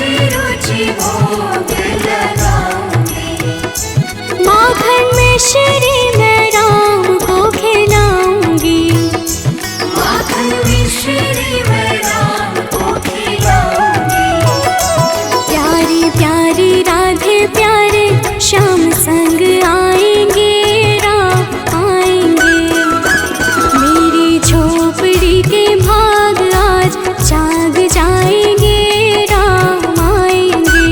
रुचि रुचि भोग लगाऊंगी। माखन में श्री मैं राम को खिलाऊंगी। माखन में श्री मैं राम को खिलाऊंगी। प्यारी प्यारी राधे प्यारे श्याम संग आएंगे, राम आएंगे। मेरी झोपड़ी के भाग आज जाग जाएंगे, राम आएंगे।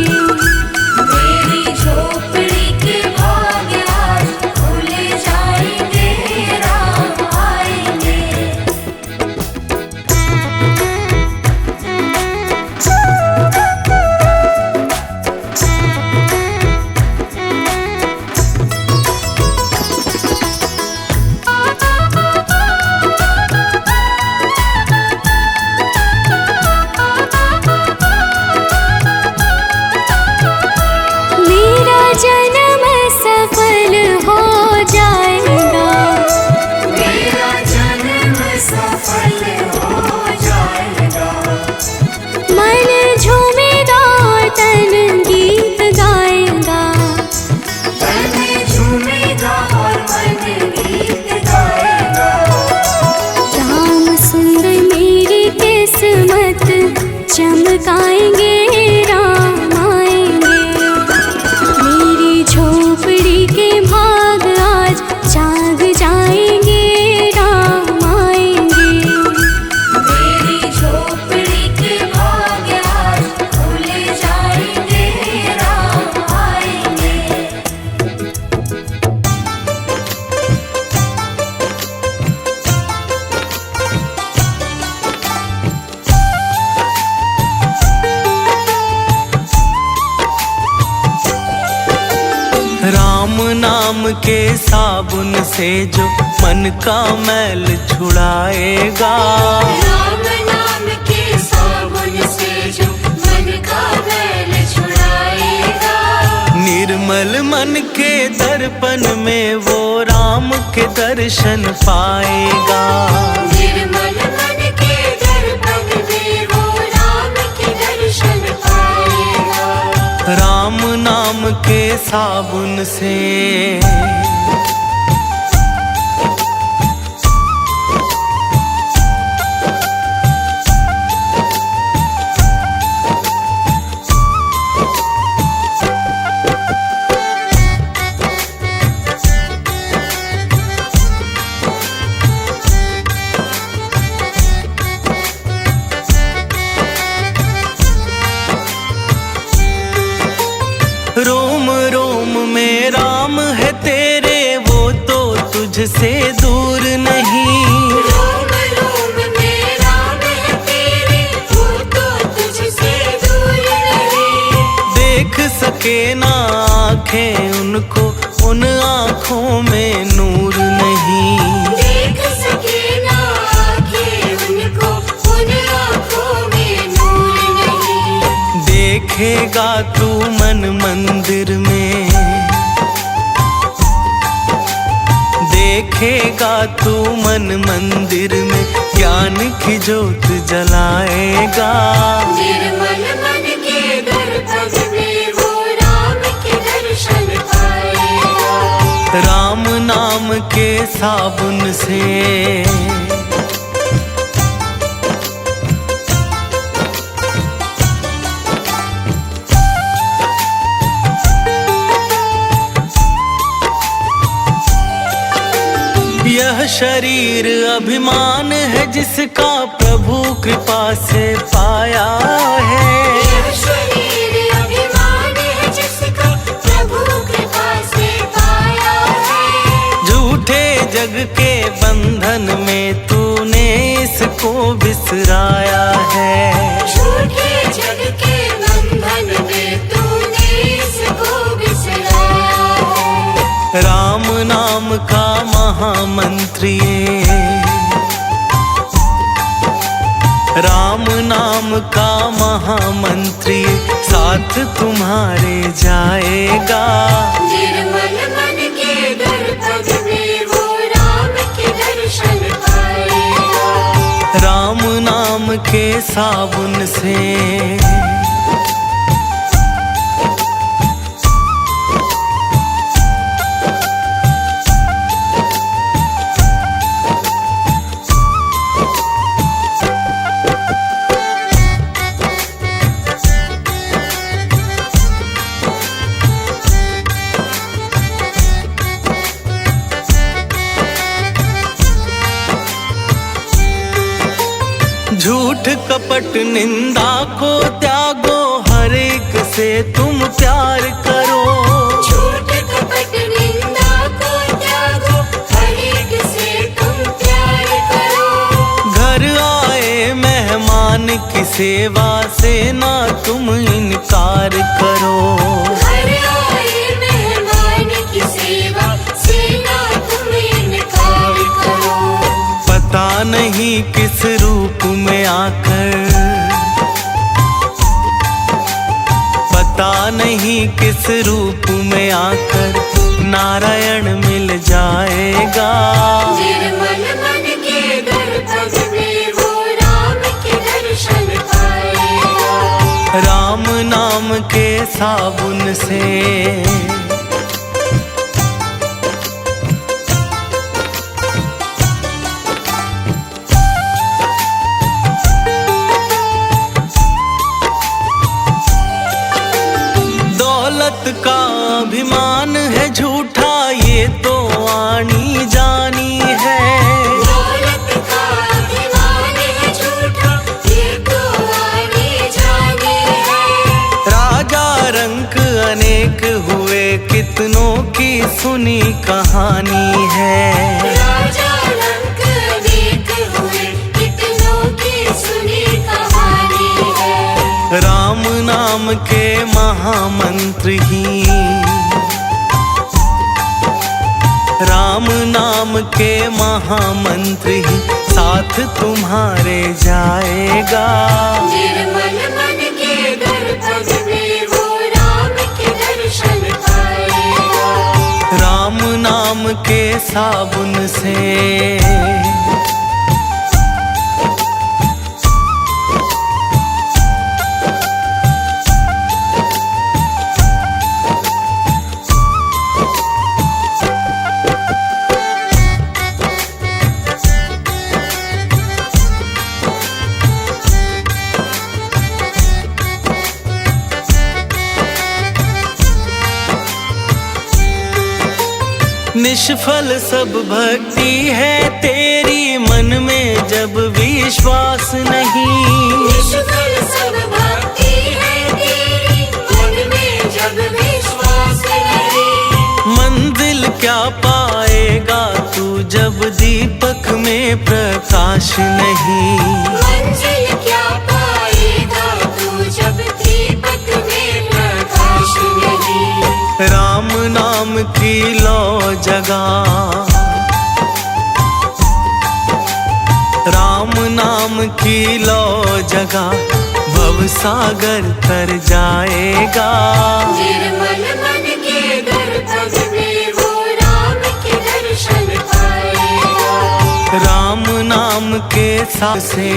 मेरी झोपड़ी के भाग आज खुल जाएंगे, राम आएंगे। मेरा जन्म सफल हो जाएगा। मेरा जन्म सफल हो जाएगा। मन झूमेगा और तन गीत गाएगा। तन झूमेगा और मन गीत गाएगा। राम सुंदर मेरी किस्मत चमकाएंगे, राम आएंगे। मेरी झोपड़ी के भाग आज जाग जाएंगे, राम आएंगे। मेरी झोपड़ी के भाग आज खुल जाएंगे, राम आएंगे। राम नाम के साबुन से जो मन का मैल छुड़ाएगा। राम नाम के साबुन से जो मन का मैल छुड़ाएगा। निर्मल मन के दर्पण में वो राम के दर्शन पाएगा। निर्मल मन के दर्पण में वो राम के दर्शन पाएगा। राम नाम के साबुन से रोम रोम में राम है तेरे, वो तो तुझसे दूर नहीं। रोम रोम में राम है तेरे, वो तो तुझसे दूर नहीं। देख सके ना आँखें उनको, उन आँखों में नूर नहीं। देख सके ना आँखें उनको, उन आँखों में नूर नहीं। देखेगा तू मन मंदिर में, देखेगा तू मन मंदिर में, ज्ञान की जोत जलाएगा। निर्मल मन के दर्पण में वो राम के दर्शन पाएगा। राम नाम के साबुन से यह शरीर अभिमान है जिसका प्रभु कृपा से पाया है। यह शरीर अभिमान है जिसका प्रभु कृपा से पाया है। झूठे जग के बंधन में तूने इसको बिसराया है। झूठे जग के बंधन में तूने इसको बिसराया है। राम नाम का महामंत्री ये, राम नाम का महामंत्री साथ तुम्हारे जाएगा। निर्मल मन के दर्पण में वो राम के दर्शन पाएगा। राम नाम के साबुन से कपट निंदा को त्यागो, हर एक से तुम प्यार करो। झूठ कपट निंदा को त्यागो, हर एक से तुम प्यार करो। घर आए मेहमान की सेवा से ना तुम इनकार करो। घर आए मेहमान की सेवा से ना तुम इनकार करो। पता नहीं किस रूप में आकर, पता नहीं किस रूप में आकर नारायण मिल जाएगा। निर्मल मन के दर्पण में वो राम के दर्शन पाएगा। राम नाम के साबुन से दौलत का अभिमान है झूठा, ये तो आनी जानी है। दौलत का अभिमान है झूठा, ये तो आनी जानी है। राजा रंक अनेक हुए, कितनों की सुनी कहानी है। राजा रंक अनेक हुए, कितनों की सुनी कहानी है। राम नाम के महामंत्र ही, राम नाम के महामंत्र ही साथ तुम्हारे जाएगा। निर्मल मन के दर्पण में वो राम के दर्शन पाएगा। राम नाम के साबुन से निष्फल सब भक्ति है तेरी, मन में जब विश्वास नहीं। निष्फल सब भक्ति है तेरी, मन में जब विश्वास नहीं। मंजिल क्या पाएगा तू जब दीपक में प्रकाश नहीं। मंजिल क्या पाएगा तू जब दीपक में प्रकाश नहीं। राम नाम की लो जगा, राम नाम की लो जगा, भव सागर तर जाएगा। निर्मल मन के दर्पण में वो राम के दर्शन पाएगा। राम नाम के साथ से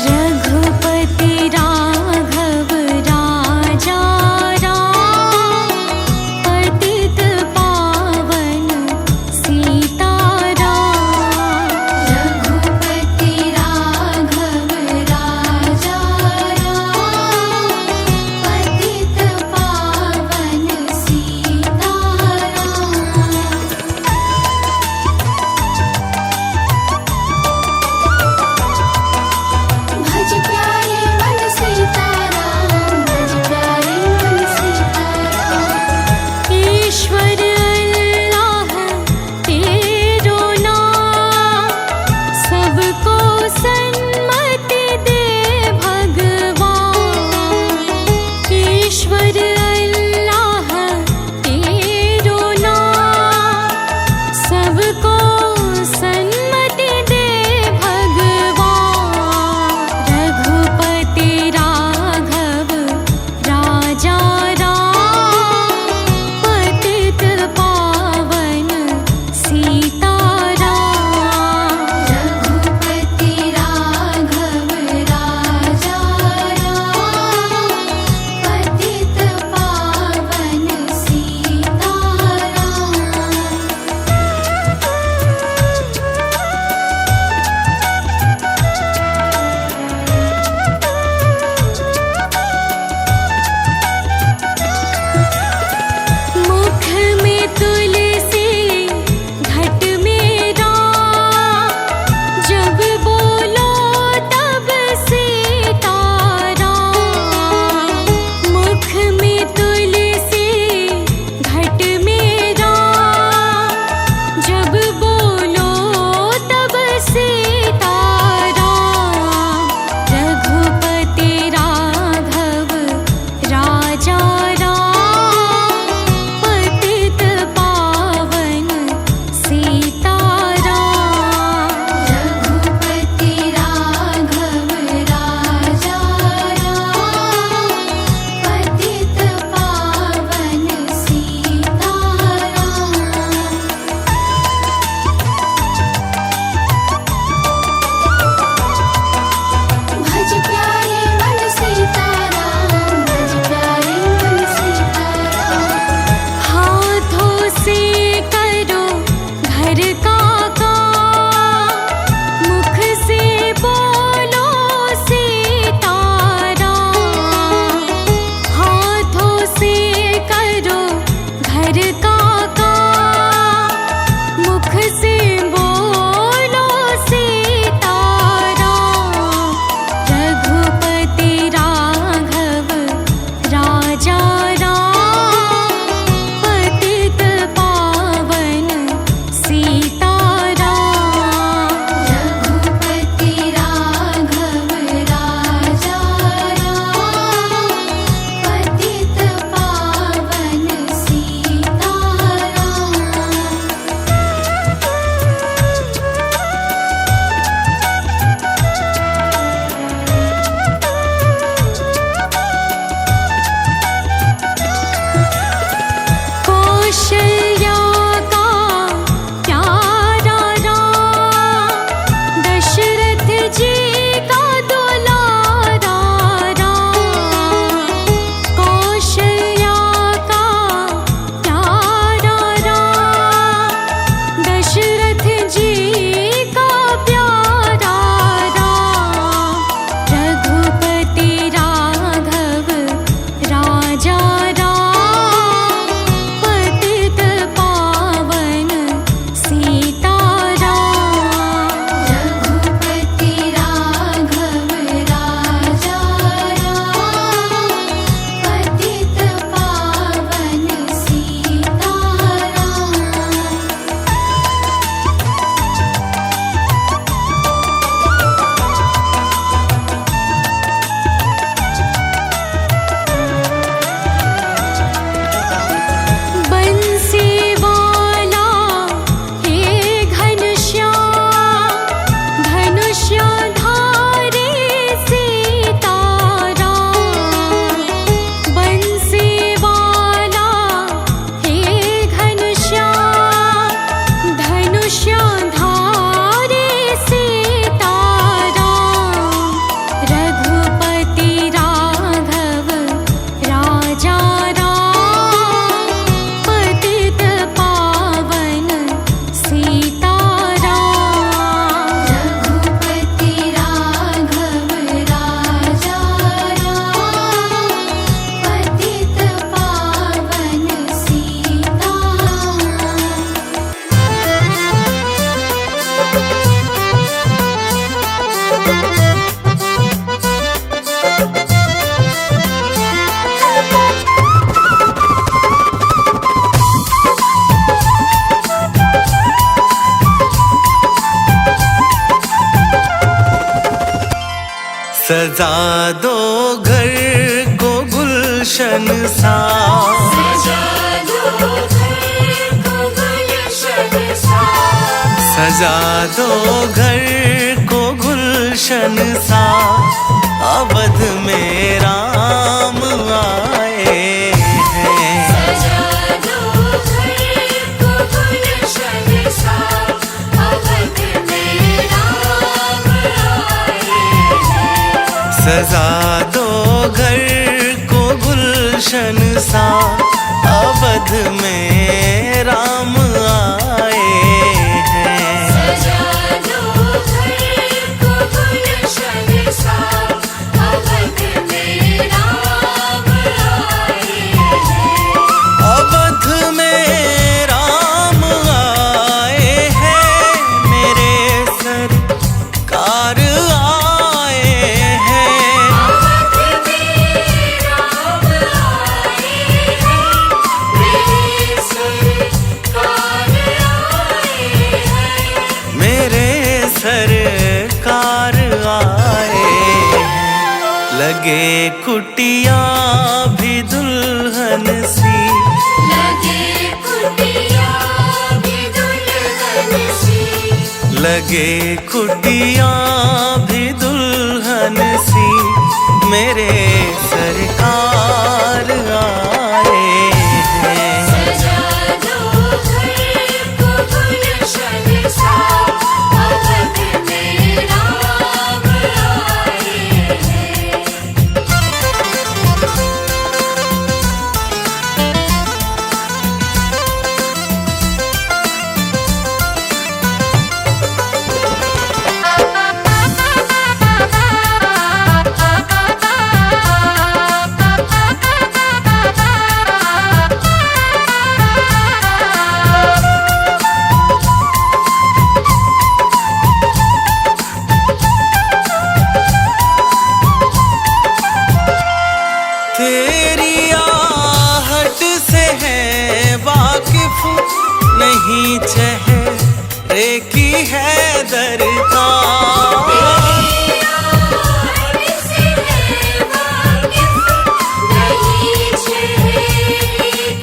रघुपति राघव राजा राम, सजा दो घर को गुलशन सा, सजा दो घर को गुलशन सा, सजा दो घर को गुलशन सा। अवध में राम आए हैं। सजा दो घर को गुलशन सा, अवध में राम आए हैं। सजा दो घर को गुलशन सा, अवध में राम आए हैं। सजा दो घर को गुलशन सा, अवध में राम आए हैं। अवध में राम आए हैं, मेरे सरकार आए हैं। अवध में राम आए हैं, मेरे सरकार आए हैं। मेरे सरकार आए हैं। लगे कुटिया भी दुल्हन सी, लगे कुटिया भी दुल्हन सी, लगे कुटिया भी दुल्हन सी। मेरे सरकार आए हैं। सजा दो घर को गुलशन सा, अवध में राम आए हैं। तेरी आहट से है वाकिफ, नहीं चेहरे की है दरकार। से है वाकिफ, नहीं चेहरे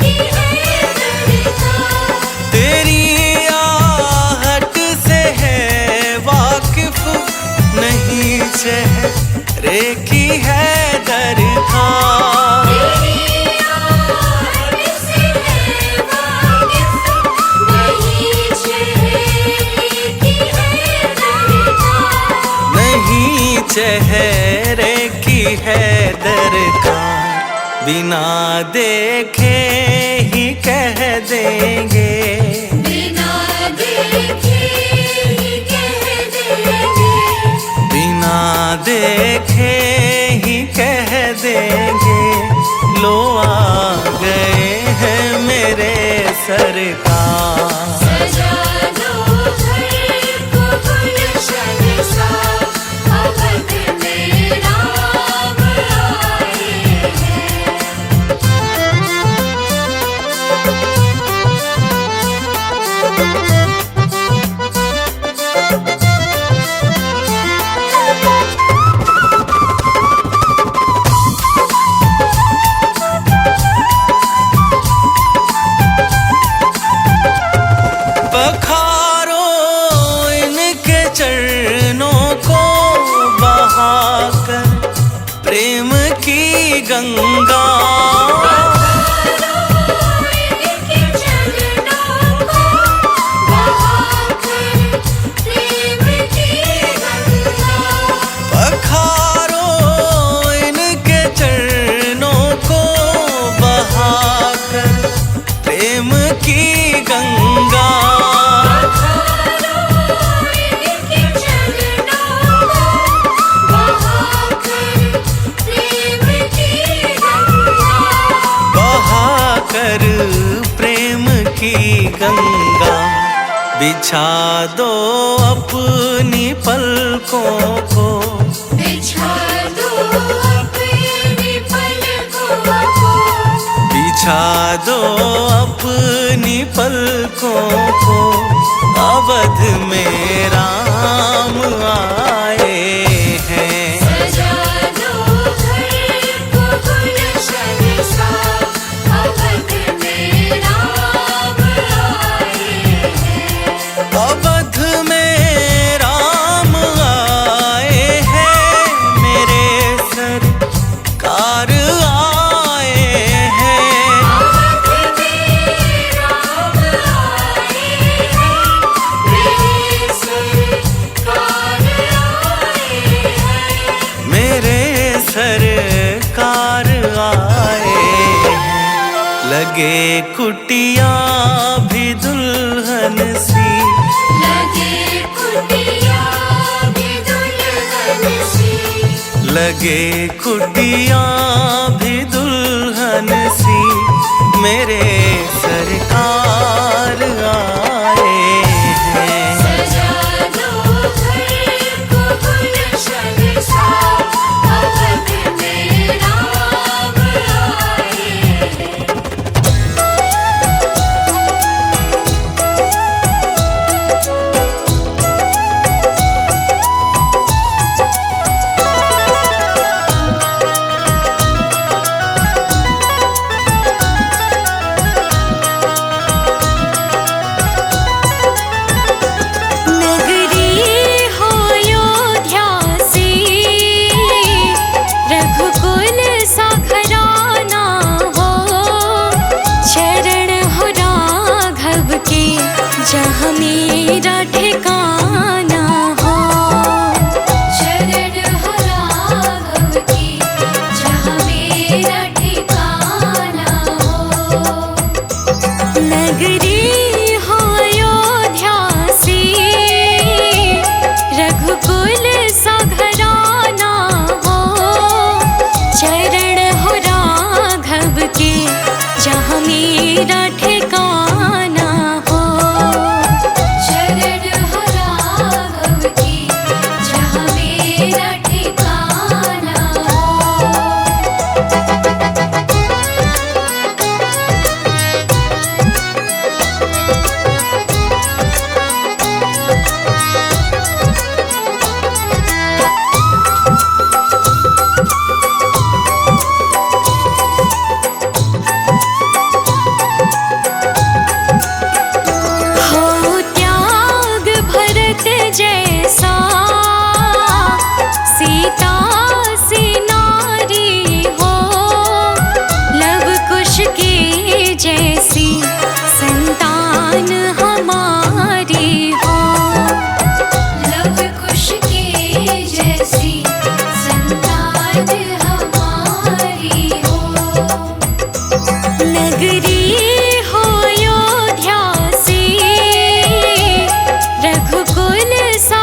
की है दरकार। तेरी आहट से है वाकिफ, नहीं चेहरे की है दरकार। तेरी आहट से है वाकिफ, नहीं चेहरे की है दरकार। नहीं चेहरे की है दरकार। बिना देखे ही कह देंगे, बिना देखे ही कह देंगे, बिना देखे ही कह देंगे। लो आ गए हैं मेरे सरकार। सजा दो घर को गुलशन सा, अवध में राम आए हैं। पखारो इनके चरणों को बहाकर प्रेम की गंगा। इनके चरणों को बहाकर प्रेम की गंगा। पखारो इनके चरणों को बहाकर प्रेम की गंगा। इनके चरणों को बहाकर प्रेम की गंगा। बहाकर प्रेम की गंगा। बिछा दो अपनी पलकों को, बिछा दो अपनी पलकों को, बिछा दो अपनी पलकों को। अवध में राम आए हैं। सजा अवध में राम आए हैं, मेरे सरकार आए हैं। अवध में राम आए हैं, मेरे सरकार आए हैं। मेरे सरकार आए हैं। लगे कुटिया भी दुल्हन सी, लगे कुटिया भी दुल्हन सी, लगे कुटिया भी दुल्हन सी, मेरे सरकार आए हैं। सजा दो घर को गुलशन सा, अवध में राम आए हैं। नगरी हो अयोध्या सी, रघुकुल सा घराना हो। चरण हो राघव के, जहाँ मेरा ठिकाना हो। शरण हो राघव की, जहाँ मेरा ठिकाना हो। नगरी हो अयोध्या सी, रघुकुल सा घराना हो। चरण हो राघव के, जहाँ मेरा ठिकाना हो। शरण हो राघव की, जहाँ मेरा ठिकाना हो। हो त्याग भरत जैसा, सीता सी नारी हो। लव कुश के जैसी संतान हमारी हो। लव कुश के जैसी संतान हमारी हो। नगरी हो अयोध्या सी, रघुकुल सा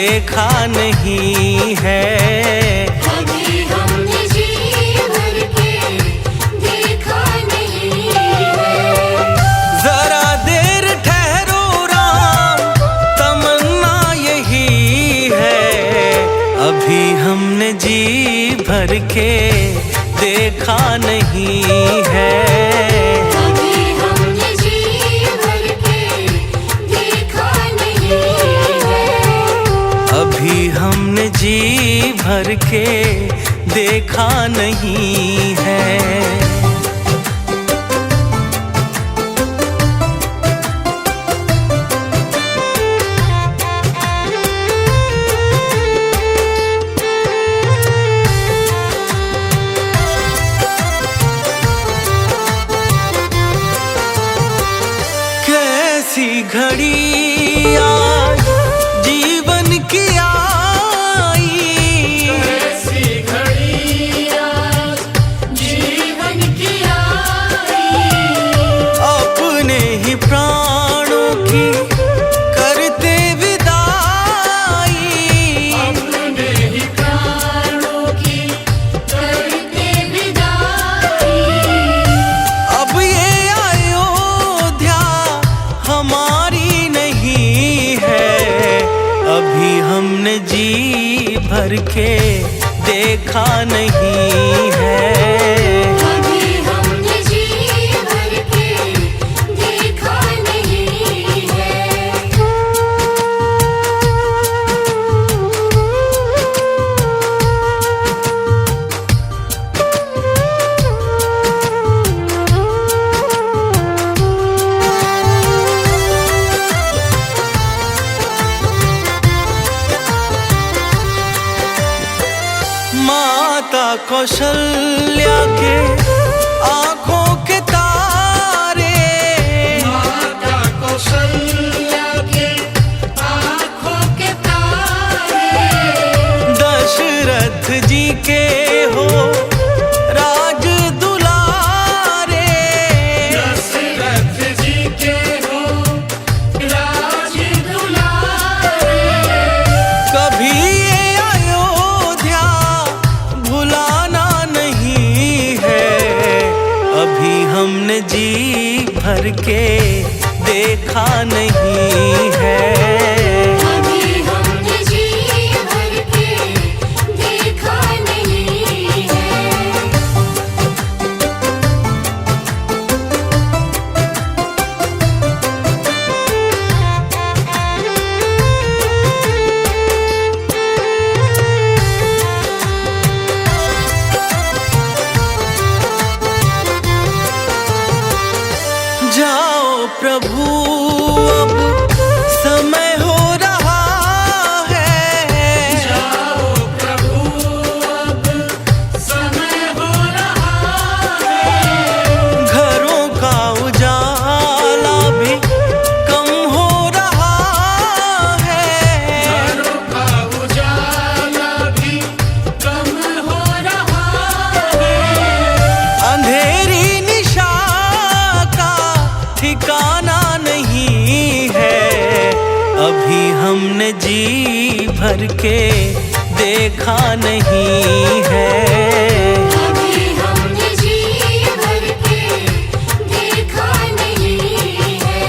देखा नहीं है। कभी हमने जी भर के देखा नहीं है। जरा देर ठहरो राम, तमन्ना यही है। अभी हमने जी भर के देखा नहीं है। कभी हमने जी भर के देखा नहीं है। अभी हमने जी भर के देखा नहीं है। कैसी घड़ी आज जीवन की आई, ऐसी घड़ी आज जीवन की आई। अपने ही प्राणों की करते विदाई। अपने ही प्राणों की करते विदाई। अब ये अयोध्या हमारी नहीं है। अभी हमने जी भर के देखा नहीं है। कभी हमने जी भर के देखा नहीं है। माता कौशल्या के आंखों के तारे, माता कौशल्या के आँखों के तारे। दशरथ जी के हो राज दुलारे। दशरथ जी के हो राज दुलारे। कभी ये अयोध्या भुलाना नहीं है। अभी हमने जी भर के देखा नहीं है। कभी हमने जी भर के देखा नहीं है। जाओ प्रभु अब समय हो रहा है। जाओ प्रभु अब समय हो रहा है। घरों का उजाला भी कम हो रहा है। घरों का उजाला भी कम हो रहा है। अंधेरी निशा का ठिकाना नहीं है। अभी हमने जी भर के देखा नहीं है। कभी हमने जी भर के देखा नहीं है।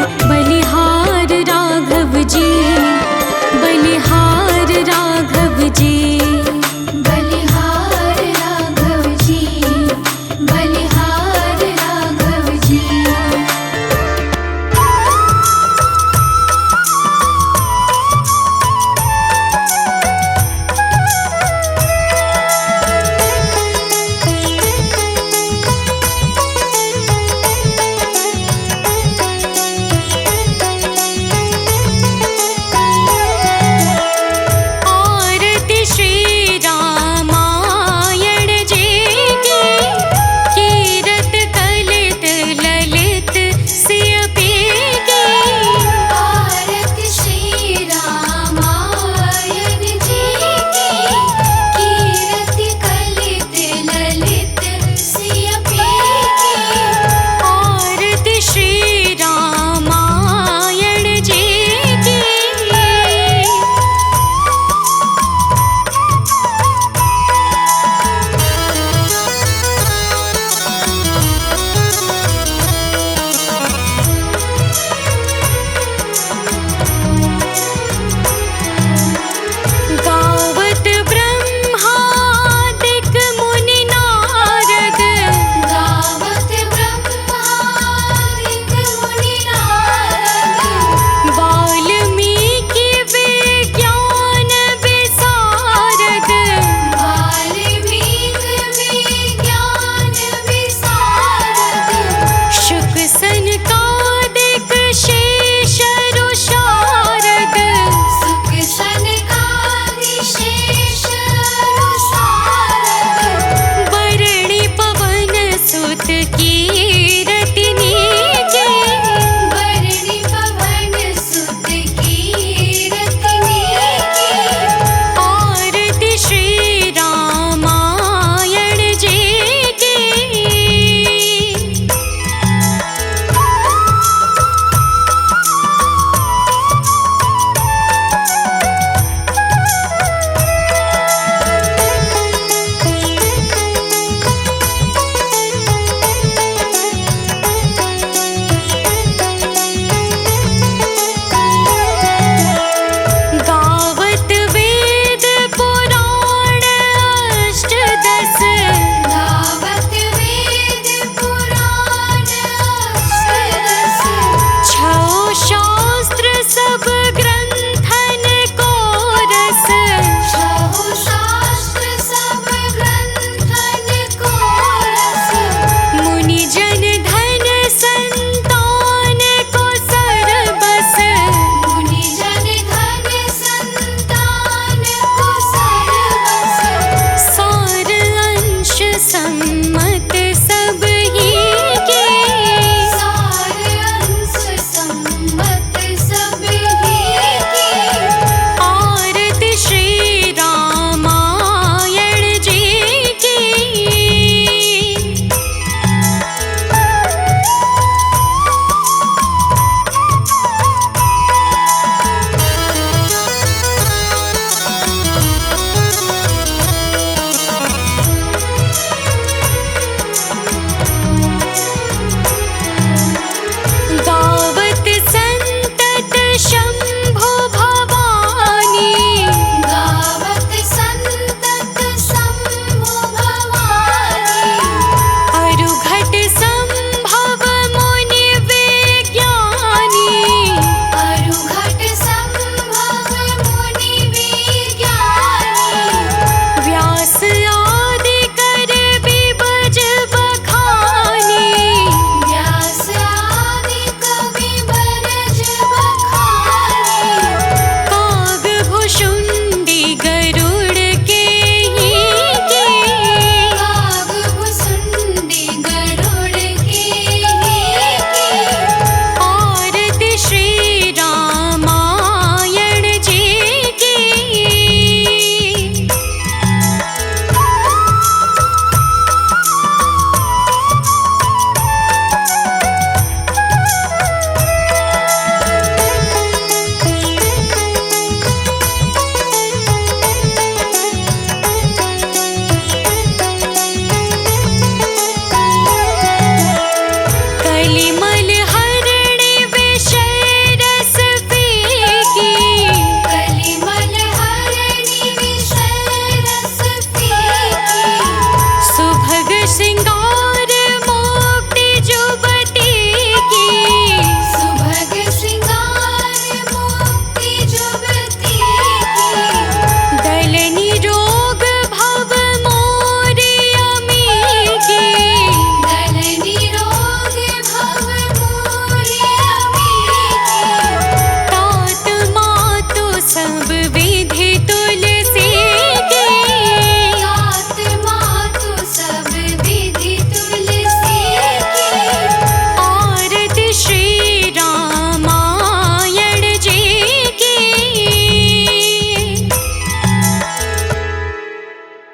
बन